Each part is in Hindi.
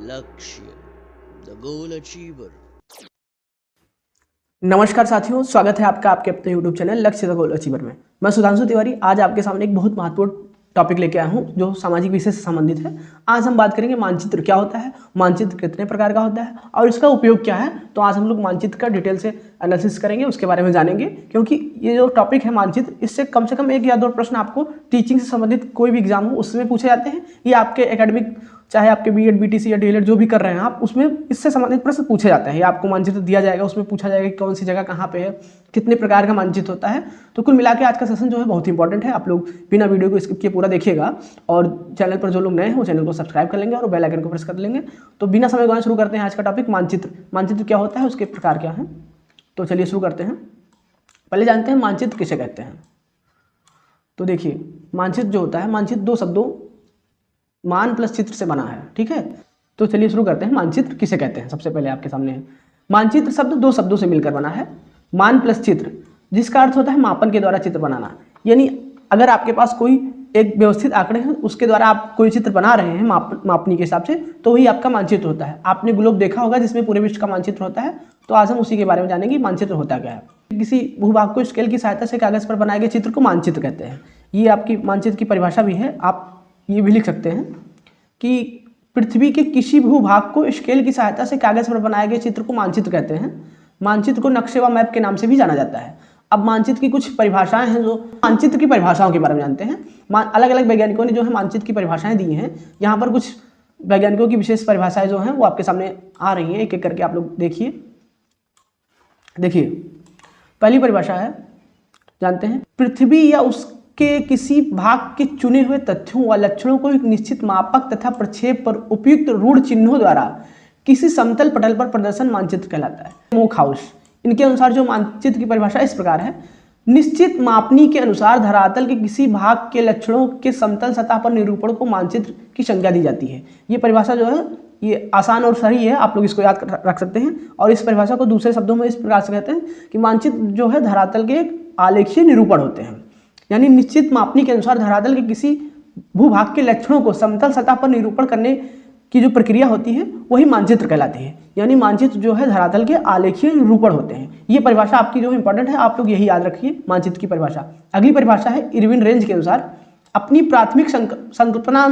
लक्ष्य द गोल अचीवर। नमस्कार साथियों, स्वागत है आपका आपके अपने YouTube चैनल लक्ष्य द गोल अचीवर में। मैं सुधांशु तिवारी आज आपके सामने एक बहुत महत्वपूर्ण टॉपिक लेके आया हूँ जो सामाजिक विषय से संबंधित है। आज हम बात करेंगे मानचित्र क्या होता है, मानचित्र कितने प्रकार का होता है और इसका उपयोग क्या है। तो आज हम लोग मानचित्र का डिटेल से एनालिसिस करेंगे, उसके बारे में जानेंगे, क्योंकि ये जो टॉपिक है मानचित्र, इससे कम से कम एक या दो प्रश्न आपको टीचिंग से संबंधित कोई भी एग्जाम हो उसमें पूछे जाते हैं। ये आपके एकेडमिक, चाहे आपके बीएड बीटीसी या डीएलएड जो भी कर रहे हैं आप, उसमें इससे संबंधित प्रश्न पूछे जाते हैं। आपको मानचित्र दिया जाएगा, उसमें पूछा जाएगा कि कौन सी जगह कहाँ पे है, कितने प्रकार का मानचित्र होता है। तो कुल मिला के आज का सेशन जो है बहुत इंपॉर्टेंट है। आप लोग बिना वीडियो को स्किप किए पूरा देखिएगा और चैनल पर जो लोग नए हैं वो चैनल को सब्सक्राइब कर लेंगे और बेल आइकन को प्रेस कर लेंगे। तो बिना समय गवाए शुरू करते हैं आज का टॉपिक मानचित्र। मानचित्र क्या होता है, उसके प्रकार क्या हैं, तो चलिए शुरू करते हैं। पहले जानते हैं मानचित्र किसे कहते हैं। तो देखिए, मानचित्र जो होता है, मानचित्र दो शब्दों मान प्लस चित्र से बना है, ठीक है। तो चलिए शुरू करते हैं। मानचित्र किसे कहते हैं, सबसे पहले आपके सामने है। मानचित्र शब्द दो शब्दों से मिलकर बना है, मान प्लस चित्र, जिसका अर्थ होता है मापन के द्वारा चित्र बनाना। यानी अगर आपके पास कोई एक व्यवस्थित आंकड़े हैं, उसके द्वारा आप कोई चित्र बना रहे हैं मापनी के हिसाब से, तो वही आपका मानचित्र होता है। आपने ग्लोब देखा होगा जिसमें पूरे विश्व का मानचित्र होता है। तो आज हम उसी के बारे में जानेंगे मानचित्र होता क्या है। किसी भूभाग को स्केल की सहायता से कागज पर बनाए गए चित्र को मानचित्र कहते हैं। ये आपकी मानचित्र की परिभाषा भी है। आप ये भी लिख सकते हैं कि पृथ्वी के किसी भूभाग को स्केल की सहायता से कागज पर बनाए गए चित्र को मानचित्र कहते हैं। मानचित्र को नक्शे व मैप के नाम से भी जाना जाता है। अब मानचित्र की कुछ परिभाषाएं हैं, जो मानचित्र की परिभाषाओं के बारे में जानते हैं। अलग अलग वैज्ञानिकों ने जो है मानचित्र की परिभाषाएं दी हैं। यहाँ पर कुछ वैज्ञानिकों की विशेष परिभाषाएं जो हैं वो आपके सामने आ रही हैं, एक एक करके आप लोग देखिए। पहली परिभाषा है, जानते हैं, पृथ्वी या उसके किसी भाग के चुने हुए तथ्यों व लक्षणों को एक निश्चित मापक तथा प्रक्षेप पर उपयुक्त रूढ़ चिन्हों द्वारा किसी समतल पटल पर प्रदर्शन मानचित्र कहलाता है। मोकहाउस, इनके अनुसार जो मानचित्र की परिभाषा इस प्रकार है, निश्चित मापनी के अनुसार धरातल के किसी भाग के लक्षणों के समतल सतह पर निरूपण को मानचित्र की संज्ञा दी जाती है। ये परिभाषा जो है ये आसान और सही है, आप लोग इसको याद रख सकते हैं। और इस परिभाषा को दूसरे शब्दों में इस प्रकार से कहते हैं कि मानचित्र जो है धरातल के एक आलेखीय निरूपण होते हैं। यानी निश्चित मापनी के अनुसार धरातल के किसी भूभाग के लक्षणों को समतल सतह पर निरूपण करने की जो प्रक्रिया होती है वही मानचित्र कहलाती है। यानी मानचित्र जो है धरातल के आलेखीय निरूपण होते हैं। ये परिभाषा आपकी जो इंपॉर्टेंट है, आप लोग यही याद रखिए मानचित्र की परिभाषा। अगली परिभाषा है इरविन रेंज के अनुसार, अपनी प्राथमिक संकल्पना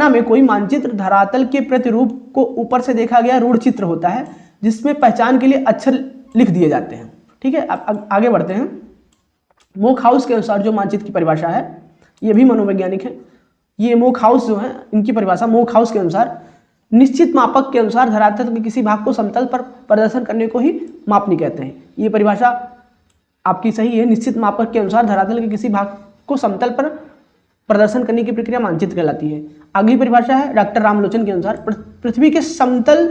में कोई मानचित्र धरातल के प्रतिरूप को ऊपर से देखा गया रूढ़ चित्र होता है, जिसमें पहचान के लिए अक्षर लिख दिए जाते हैं, ठीक है। अब आगे बढ़ते हैं। मोकहाउस के अनुसार जो मानचित्र की परिभाषा है, ये भी मनोवैज्ञानिक है। ये मोकहाउस जो है, इनकी परिभाषा मोकहाउस के अनुसार निश्चित मापक के अनुसार धरातल के किसी भाग को समतल पर प्रदर्शन करने को ही मापनी कहते हैं। ये परिभाषा आपकी सही है। निश्चित मापक के अनुसार धरातल के किसी भाग को समतल पर प्रदर्शन करने की प्रक्रिया मानचित्र कहलाती है। अगली परिभाषा है डॉक्टर रामलोचन के अनुसार, पृथ्वी के समतल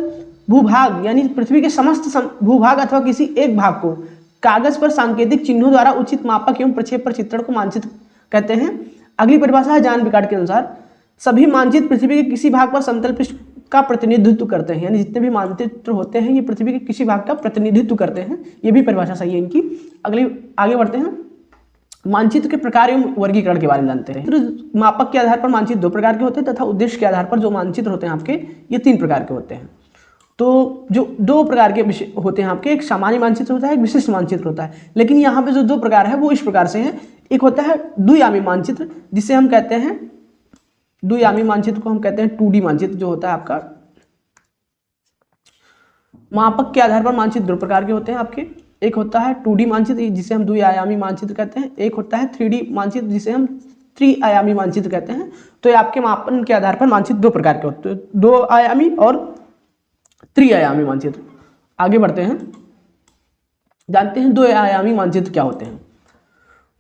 भूभाग यानी पृथ्वी के समस्त भूभाग अथवा किसी एक भाग को कागज पर सांकेतिक चिन्हों द्वारा उचित मापक एवं प्रक्षेप पर चित्रण को मानचित्र कहते हैं। अगली परिभाषा है जॉन विकार्ड के अनुसार, सभी मानचित्र पृथ्वी के किसी भाग पर समतल पृष्ठ का प्रतिनिधित्व करते हैं। यानी जितने भी मानचित्र होते हैं ये पृथ्वी के किसी भाग का प्रतिनिधित्व करते हैं। ये भी परिभाषा सही है इनकी। आगे बढ़ते हैं। मानचित्र के प्रकार एवं वर्गीकरण के बारे में जानते हैं। मापक के आधार पर मानचित्र दो प्रकार के होते हैं तथा उद्देश्य के आधार पर जो मानचित्र होते हैं आपके, ये तीन प्रकार के होते हैं। तो जो दो प्रकार के विषय होते हैं आपके, एक सामान्य मानचित्र होता है, एक विशिष्ट मानचित्र होता है। लेकिन यहाँ पे जो दो प्रकार है वो इस प्रकार से है। एक होता है द्विआयामी मानचित्र, जिसे हम कहते हैं, द्विआयामी मानचित्र को हम कहते हैं 2D मानचित्र जो होता है आपका। मापक के आधार पर मानचित्र दो प्रकार के होते हैं आपके। एक होता है 2D मानचित्र जिसे हम द्विआयामी मानचित्र कहते हैं, एक होता है 3D मानचित्र जिसे हम त्रिआयामी मानचित्र कहते हैं। तो ये आपके मापन के आधार पर मानचित्र दो प्रकार के होते हैं, दो आयामी और त्रिआयामी मानचित्र। आगे बढ़ते हैं, जानते हैं दो आयामी मानचित्र क्या होते हैं।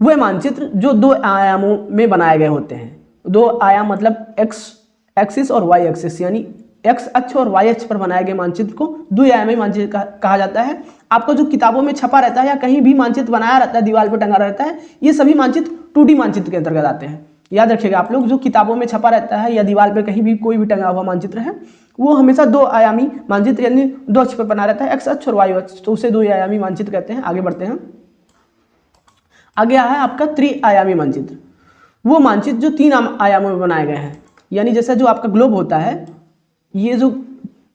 वह मानचित्र जो दो आयामों में बनाए गए होते हैं। दो आयाम मतलब एक्स एक्सिस और वाई एक्सिस, यानी एक्स अक्ष और वाई अक्ष पर बनाए गए मानचित्र को द्विआयामी मानचित्र कहा जाता है। आपको जो किताबों में छपा रहता है या कहीं भी मानचित्र बनाया रहता है, दीवार पर टंगा रहता है, ये सभी मानचित्र 2D मानचित्र के अंतर्गत आते हैं। याद रखिएगा आप लोग, जो किताबों में छपा रहता है या दीवार पर कहीं भी कोई भी टंगा हुआ मानचित्र है, वो हमेशा दो आयामी मानचित्र यानी दो अक्ष पर बना रहता है, एक्स अक्ष और वाई अक्ष, तो उसे दो आयामी मानचित्र कहते हैं। आगे बढ़ते हैं। आगे है आपका त्रिआयामी मानचित्र। वो मानचित्र जो तीन आयामों में बनाए गए हैं, यानी जैसा जो आपका ग्लोब होता है, ये जो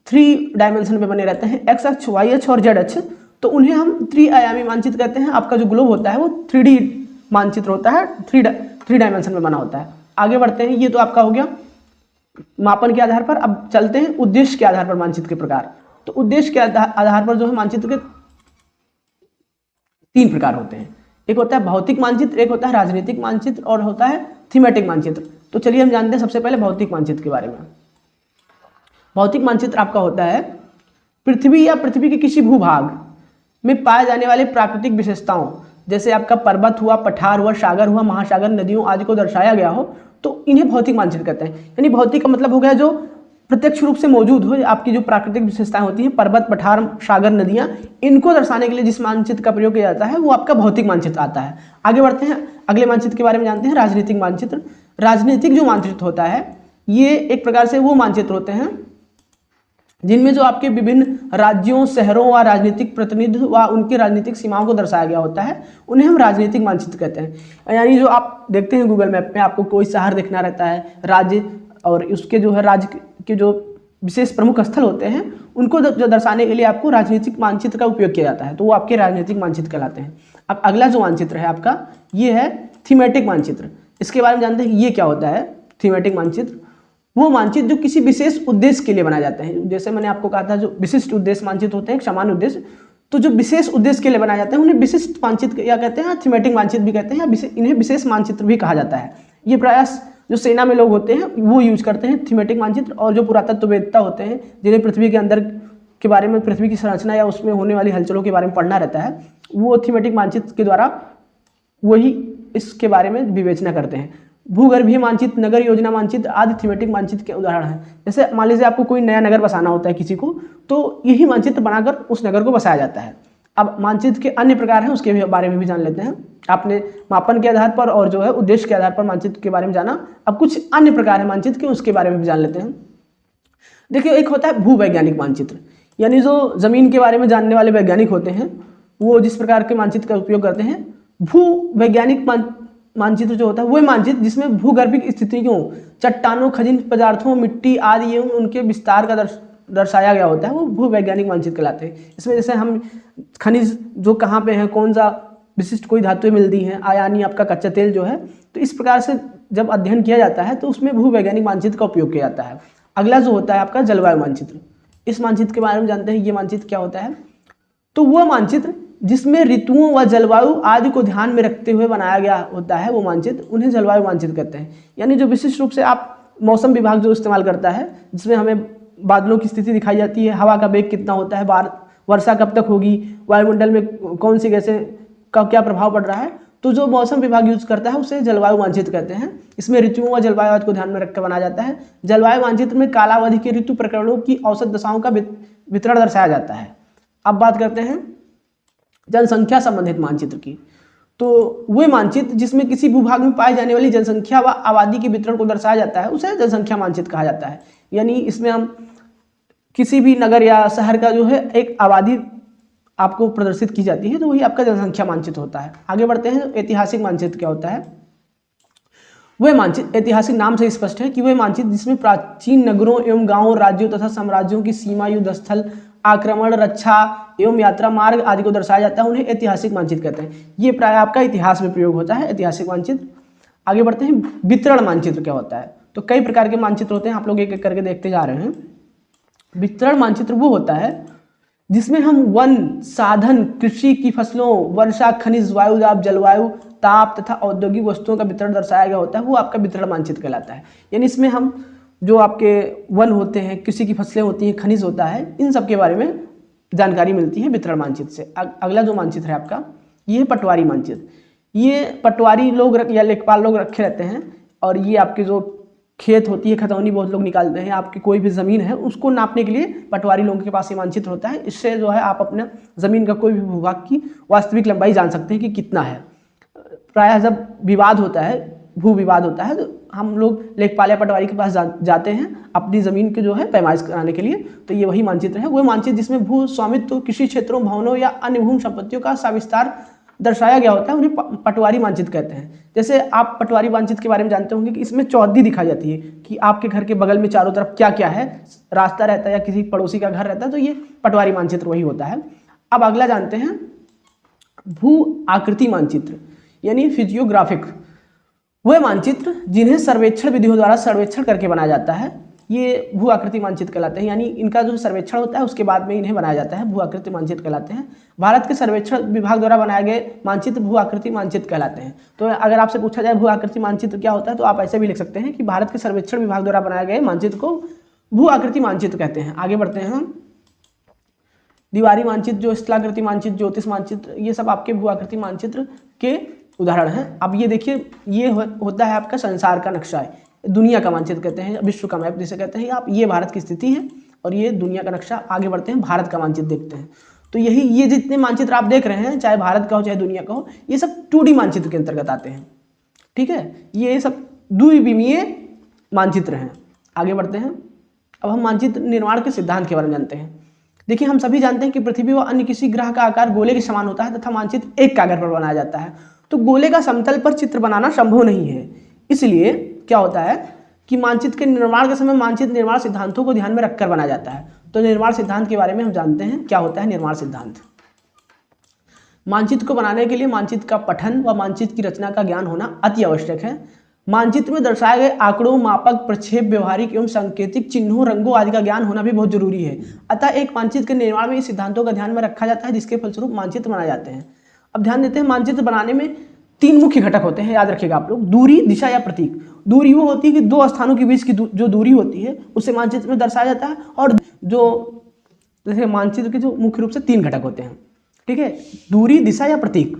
3 डायमेंशन पे बने रहते हैं, एक्स अक्ष, वाई अक्ष और जेड अक्ष, तो उन्हें हम 3 आयामी मानचित्र कहते हैं। आपका जो ग्लोब होता है वो 3D मानचित्र होता है, 3 डायमेंशन में बना होता है। आगे बढ़ते हैं, ये तो आपका हो गया मापन के आधार पर। अब चलते हैं उद्देश्य के आधार पर मानचित्र के प्रकार। तो उद्देश्य के आधार पर जो है मानचित्र के 3 प्रकार होते हैं। एक होता है भौतिक मानचित्र, एक होता है राजनीतिक मानचित्र और होता है थीमेटिक मानचित्र। तो चलिए हम जानते हैं सबसे पहले भौतिक मानचित्र के बारे में। भौतिक मानचित्र आपका होता है पृथ्वी या पृथ्वी के किसी भूभाग में पाए जाने वाले प्राकृतिक विशेषताओं, जैसे आपका पर्वत हुआ, पठार हुआ, सागर हुआ, महासागर, नदियों आदि को दर्शाया गया हो, तो इन्हें भौतिक मानचित्र कहते हैं। यानी भौतिक का मतलब हो गया जो प्रत्यक्ष रूप से मौजूद हो, आपकी जो प्राकृतिक विशेषताएं होती हैं, पर्वत, पठार, सागर, नदियां, इनको दर्शाने के लिए जिस मानचित्र का प्रयोग किया जाता है वो आपका भौतिक मानचित्र आता है। आगे बढ़ते हैं, अगले मानचित्र के बारे में जानते हैं, राजनीतिक मानचित्र। राजनीतिक जो मानचित्र होता है ये एक प्रकार से वो मानचित्र होते हैं जिनमें जो आपके विभिन्न राज्यों, शहरों व राजनीतिक प्रतिनिधित्व व उनकी राजनीतिक सीमाओं को दर्शाया गया होता है, उन्हें हम राजनीतिक मानचित्र कहते हैं। यानी जो आप देखते हैं गूगल मैप में, आपको कोई शहर देखना रहता है, राज्य, और उसके जो है राज्य के जो विशेष प्रमुख स्थल होते हैं उनको जो दर्शाने के लिए आपको राजनीतिक मानचित्र का उपयोग किया जाता है, तो वो आपके राजनीतिक मानचित्र कहलाते हैं। अब अगला जो मानचित्र है आपका ये है थीमेटिक मानचित्र। इसके बारे में जानते हैं ये क्या होता है। थीमेटिक मानचित्र वो मानचित्र जो किसी विशेष उद्देश्य के लिए बनाए जाते हैं। जैसे मैंने आपको कहा था जो विशिष्ट उद्देश्य मानचित्र होते हैं, एक सामान्य उद्देश्य, तो जो विशेष उद्देश्य के लिए बनाए जाते हैं उन्हें विशिष्ट मानचित्र या कहते हैं, थीमेटिक मानचित्र भी कहते हैं, या इन्हें विशेष मानचित्र भी कहा जाता है। ये प्रयास जो सेना में लोग होते हैं वो यूज करते हैं थीमेटिक मानचित्र, और जो पुरातत्ववेत्ता होते हैं जिन्हें पृथ्वी के अंदर के बारे में, पृथ्वी की संरचना या उसमें होने वाली हलचलों के बारे में पढ़ना रहता है, वो थीमेटिक मानचित्र के द्वारा वही इसके बारे में विवेचना करते हैं। भूगर्भीय मानचित्र, नगर योजना मानचित्र आदि थीमेटिक मानचित्र के उदाहरण हैं। जैसे मान लीजिए आपको कोई नया नगर बसाना होता है किसी को, तो यही मानचित्र बनाकर उस नगर को बसाया जाता है। अब मानचित्र के अन्य प्रकार हैं, उसके बारे में भी जान लेते हैं। आपने मापन के आधार पर और जो है उद्देश्य के आधार पर मानचित्र के बारे में जाना, अब कुछ अन्य प्रकार है मानचित्र के, उसके बारे में भी जान लेते हैं। देखिए, एक होता है भूवैज्ञानिक मानचित्र, यानी जो जमीन के बारे में जानने वाले वैज्ञानिक होते हैं वो जिस प्रकार के मानचित्र का उपयोग करते हैं। भूवैज्ञानिक मानचित्र जो होता है वो मानचित्र जिसमें भूगर्भिक स्थितियों, चट्टानों, खनिज पदार्थों, मिट्टी आदि एवं उनके विस्तार का दर्शाया गया होता है, वो भूवैज्ञानिक मानचित्र कहलाते हैं। इसमें जैसे हम खनिज जो कहाँ पे हैं, कौन सा विशिष्ट कोई धातुएं मिलती हैं, यानी आपका कच्चा तेल जो है, तो इस प्रकार से जब अध्ययन किया जाता है तो उसमें भूवैज्ञानिक मानचित्र का उपयोग किया जाता है। अगला जो होता है आपका जलवायु मानचित्र। इस मानचित्र के बारे में जानते हैं, ये मानचित्र क्या होता है। तो वह मानचित्र जिसमें ऋतुओं व जलवायु आदि को ध्यान में रखते हुए बनाया गया होता है वो मानचित्र, उन्हें जलवायु मानचित्र कहते हैं। यानी जो विशिष्ट रूप से आप मौसम विभाग जो इस्तेमाल करता है, जिसमें हमें बादलों की स्थिति दिखाई जाती है, हवा का वेग कितना होता है, वर्षा कब तक होगी, वायुमंडल में कौन सी गैसें का क्या प्रभाव पड़ रहा है, तो जो मौसम विभाग यूज करता है उसे जलवायु मानचित्र कहते हैं। इसमें ऋतुओं व जलवायु आदि को ध्यान में रखकर बनाया जाता है। जलवायु मानचित्र में कालावधि के ऋतु प्रकरणों की औसत दशाओं का वितरण दर्शाया जाता है। अब बात करते हैं जनसंख्या संबंधित मानचित्र की। तो वह मानचित्र जिसमें किसी भूभाग में पाई जाने वाली जनसंख्या व आबादी के वितरण को दर्शाया जाता है उसे जनसंख्या मानचित्र कहा जाता है। यानी इसमें हम किसी भी नगर या शहर का जो है एक आबादी आपको प्रदर्शित की जाती है, तो वही आपका जनसंख्या मानचित्र होता है। आगे बढ़ते हैं, ऐतिहासिक मानचित्र क्या होता है। वह मानचित्र ऐतिहासिक नाम से स्पष्ट है कि वह मानचित्र जिसमें प्राचीन नगरों एवं गांवों, राज्यों तथा साम्राज्यों की सीमा, युद्ध स्थल, आक्रमण, रक्षा एवं यात्रा मार्ग आदि को दर्शाया जाता है, उन्हें ऐतिहासिक मानचित्र कहते हैं। ये प्राय आपका इतिहास में प्रयोग होता है, ऐतिहासिक मानचित्र। आगे बढ़ते हैं, वितरण मानचित्र क्या होता है। तो कई प्रकार के मानचित्र होते हैं, आप लोग एक एक करके देखते जा रहे हैं। वितरण मानचित्र वो होता है जिसमें हम वन, साधन, कृषि की फसलों, वर्षा, खनिज, वायुदाब, जलवायु, ताप तथा औद्योगिक वस्तुओं का वितरण दर्शाया गया होता है, वो आपका वितरण मानचित्र कहलाता है। यानी इसमें हम जो आपके वन होते हैं, कृषि की फसलें होती हैं, खनिज होता है, इन सब के बारे में जानकारी मिलती है वितरण मानचित्र से। अगला जो मानचित्र है आपका, ये है पटवारी मानचित्र। ये पटवारी लोग या लेखपाल लोग रखे रहते हैं, और ये आपके जो खेत होती है, खतौनी बहुत लोग निकालते हैं, आपकी कोई भी ज़मीन है उसको नापने के लिए पटवारी लोगों के पास ये मानचित्र होता है। इससे जो है आप अपने ज़मीन का कोई भी भूभाग की वास्तविक लंबाई जान सकते हैं कि कितना है। प्रायः जब विवाद होता है, भू विवाद होता है, तो हम लोग लेखपाल या पटवारी के पास जाते हैं अपनी ज़मीन के जो है पैमाइश कराने के लिए। तो ये वही मानचित्र है, वह मानचित्र जिसमें भू स्वामित्व, कृषि क्षेत्रों, भवनों या अन्य भूमि संपत्तियों का सविस्तार दर्शाया गया होता है उन्हें पटवारी मानचित्र कहते हैं। जैसे आप पटवारी मानचित्र के बारे में जानते होंगे कि इसमें चौहद्दी दिखाई जाती है कि आपके घर के बगल में चारों तरफ क्या क्या है, रास्ता रहता है या किसी पड़ोसी का घर रहता है, तो ये पटवारी मानचित्र वही होता है। अब अगला जानते हैं भू आकृति मानचित्र यानी फिजियोग्राफिक, वह मानचित्र जिन्हें सर्वेक्षण विधियों द्वारा सर्वेक्षण करके बनाया जाता है, ये भू आकृति मानचित्र कहलाते हैं। यानी इनका जो सर्वेक्षण होता है उसके बाद में इन्हें बनाया जाता है, भू आकृति मानचित्र कहलाते हैं। भारत के सर्वेक्षण विभाग द्वारा बनाए गए मानचित्र भू आकृति मानचित्र कहलाते हैं। तो अगर आपसे पूछा जाए भू आकृति मानचित्र क्या होता है तो आप ऐसे भी लिख सकते हैं कि भारत के सर्वेक्षण विभाग द्वारा बनाए गए मानचित्र को भू आकृति मानचित्र कहते हैं। आगे बढ़ते हैं हम। दीवारी मानचित्र, जो स्थलाकृति मानचित्र, ज्योतिष मानचित्र, ये सब आपके भू आकृति मानचित्र के उदाहरण हैं। अब ये देखिए, ये होता है आपका संसार का नक्शा है, दुनिया का मानचित्र कहते हैं, विश्व का मैप जिसे कहते हैं आप। ये भारत की स्थिति है और ये दुनिया का नक्शा। आगे बढ़ते हैं, भारत का मानचित्र देखते हैं। तो यही ये जितने मानचित्र आप देख रहे हैं, चाहे भारत का हो चाहे दुनिया का हो, ये सब 2D मानचित्र के अंतर्गत आते हैं। ठीक है, ये सब द्विविमीय मानचित्र हैं। आगे बढ़ते हैं। अब हम मानचित्र निर्माण के सिद्धांत के बारे में जानते हैं। देखिए, हम सभी जानते हैं कि पृथ्वी व अन्य किसी ग्रह का आकार गोले के समान होता है तथा मानचित्र एक कागज पर बनाया जाता है। तो गोले का समतल पर चित्र बनाना संभव नहीं है। इसलिए क्या होता है कि मानचित्र के निर्माण के समय मानचित्र निर्माण सिद्धांतों को ध्यान में रखकर बनाया जाता है। तो निर्माण सिद्धांत के बारे में हम जानते हैं। क्या होता है निर्माण सिद्धांत? मानचित्र को बनाने के लिए मानचित्र का पठन व मानचित्र की रचना का ज्ञान होना अति आवश्यक है। मानचित्र में दर्शाए गए आंकड़ों, मापक, प्रक्षेप, व्यवहारिक एवं सांकेतिक चिन्हों, रंगों आदि का ज्ञान होना भी बहुत जरूरी है। अतः एक मानचित्र के निर्माण में इस सिद्धांतों का ध्यान में रखा जाता है जिसके फलस्वरूप मानचित्र बनाए जाते हैं। अब ध्यान देते हैं, मानचित्र बनाने में 3 मुख्य घटक होते हैं, याद रखिएगा आप लोग। दूरी, दिशा या प्रतीक। दूरी वो होती है कि 2 स्थानों के बीच की जो दूरी होती है उसे मानचित्र में दर्शाया जाता है। और जो जैसे मानचित्र के जो मुख्य रूप से 3 घटक होते हैं, ठीक है, दूरी, दिशा या प्रतीक।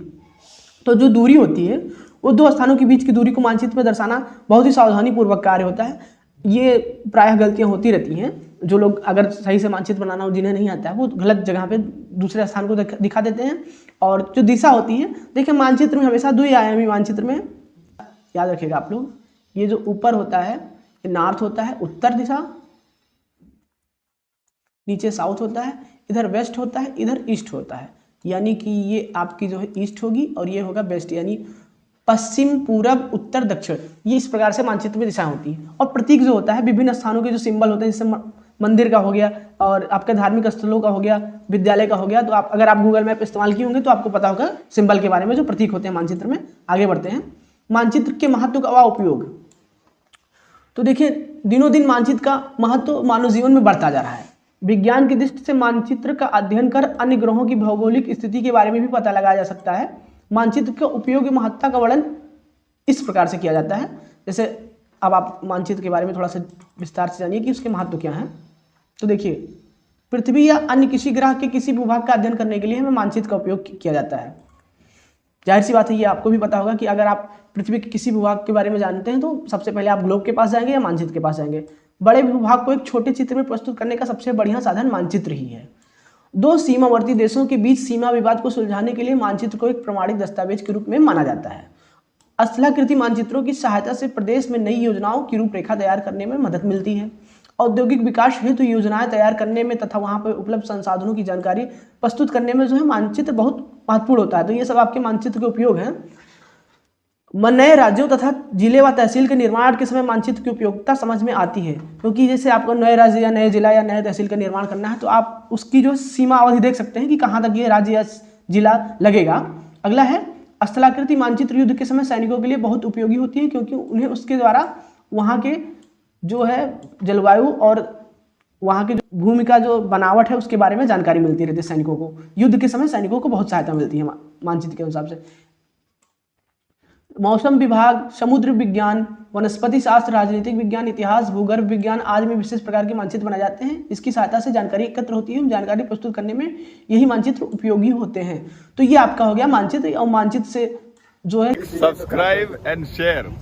तो जो दूरी होती है वो 2 स्थानों के बीच की दूरी को मानचित्र में दर्शाना बहुत ही सावधानी पूर्वक कार्य होता है। ये प्रायः गलतियां होती रहती हैं। जो लोग अगर सही से मानचित्र बनाना हो, जिन्हें नहीं आता है, वो गलत जगह पे दूसरे स्थान को दिखा देते हैं। और जो दिशा होती है, देखिए मानचित्र में हमेशा 2 आयामी मानचित्र में याद रखिएगा आप लोग, ये जो ऊपर होता है ये नॉर्थ होता है, उत्तर दिशा, नीचे साउथ होता है, इधर वेस्ट होता है, इधर ईस्ट होता है। यानी कि ये आपकी जो है ईस्ट होगी और ये होगा वेस्ट, यानी पश्चिम, पूरब, उत्तर, दक्षिण। ये इस प्रकार से मानचित्र में दिशाएं होती हैं। और प्रतीक जो होता है, विभिन्न स्थानों के जो सिंबल होते हैं, जैसे मंदिर का हो गया और आपके धार्मिक स्थलों का हो गया, विद्यालय का हो गया। तो आप अगर आप गूगल मैप इस्तेमाल किए होंगे तो आपको पता होगा सिंबल के बारे में, जो प्रतीक होते हैं मानचित्र में। आगे बढ़ते हैं, मानचित्र के महत्व का उपयोग। तो देखिए, दिनों दिन मानचित्र का महत्व मानव जीवन में बढ़ता जा रहा है। विज्ञान की दृष्टि से मानचित्र का अध्ययन कर अन्य ग्रहों की भौगोलिक स्थिति के बारे में भी पता लगाया जा सकता है। मानचित्र के उपयोग की महत्ता का वर्णन इस प्रकार से किया जाता है। जैसे अब आप मानचित्र के बारे में थोड़ा सा विस्तार से जानिए कि उसके महत्व क्या है। तो देखिए, पृथ्वी या अन्य किसी ग्रह के किसी भूभाग का अध्ययन करने के लिए हमें मानचित्र का उपयोग किया जाता है। जाहिर सी बात है, ये आपको भी पता होगा कि अगर आप पृथ्वी के किसी भूभाग के बारे में जानते हैं तो सबसे पहले आप ग्लोब के पास जाएंगे या मानचित्र के पास जाएंगे। बड़े भूभाग को एक छोटे चित्र में प्रस्तुत करने का सबसे बढ़िया साधन मानचित्र ही है। 2 सीमावर्ती देशों के बीच सीमा विवाद को सुलझाने के लिए मानचित्र को एक प्रमाणिक दस्तावेज के रूप में माना जाता है। स्थलाकृति मानचित्रों की सहायता से प्रदेश में नई योजनाओं की रूपरेखा तैयार करने में मदद मिलती है। औद्योगिक विकास हेतु योजनाएं तैयार करने में तथा वहां पर उपलब्ध संसाधनों की जानकारी प्रस्तुत करने में जो है मानचित्र बहुत महत्वपूर्ण होता है। तो ये सब आपके मानचित्र के उपयोग हैं। नए राज्यों तथा जिले व तहसील के निर्माण के समय मानचित्र की उपयोगिता समझ में आती है, क्योंकि जैसे आपको नए राज्य या नए जिला या नए तहसील का निर्माण करना है तो आप उसकी जो सीमा अवधि देख सकते हैं कि कहाँ तक ये राज्य या जिला लगेगा। अगला है, स्थलाकृति मानचित्र युद्ध के समय सैनिकों के लिए बहुत उपयोगी होती है, क्योंकि उन्हें उसके द्वारा वहाँ के जो है जलवायु और वहाँ की जो भूमि का जो बनावट है उसके बारे में जानकारी मिलती रहती है सैनिकों को। युद्ध के समय सैनिकों को बहुत सहायता मिलती है मानचित्र के हिसाब से। मौसम विभाग, समुद्र विज्ञान, वनस्पति शास्त्र, राजनीतिक विज्ञान, इतिहास, भूगर्भ विज्ञान आदि में विशेष प्रकार के मानचित्र बनाए जाते हैं। इसकी सहायता से जानकारी एकत्र होती है। जानकारी प्रस्तुत करने में यही मानचित्र उपयोगी होते हैं। तो ये आपका हो गया मानचित्र। और मानचित्र से जो है सब्सक्राइब एंड शेयर।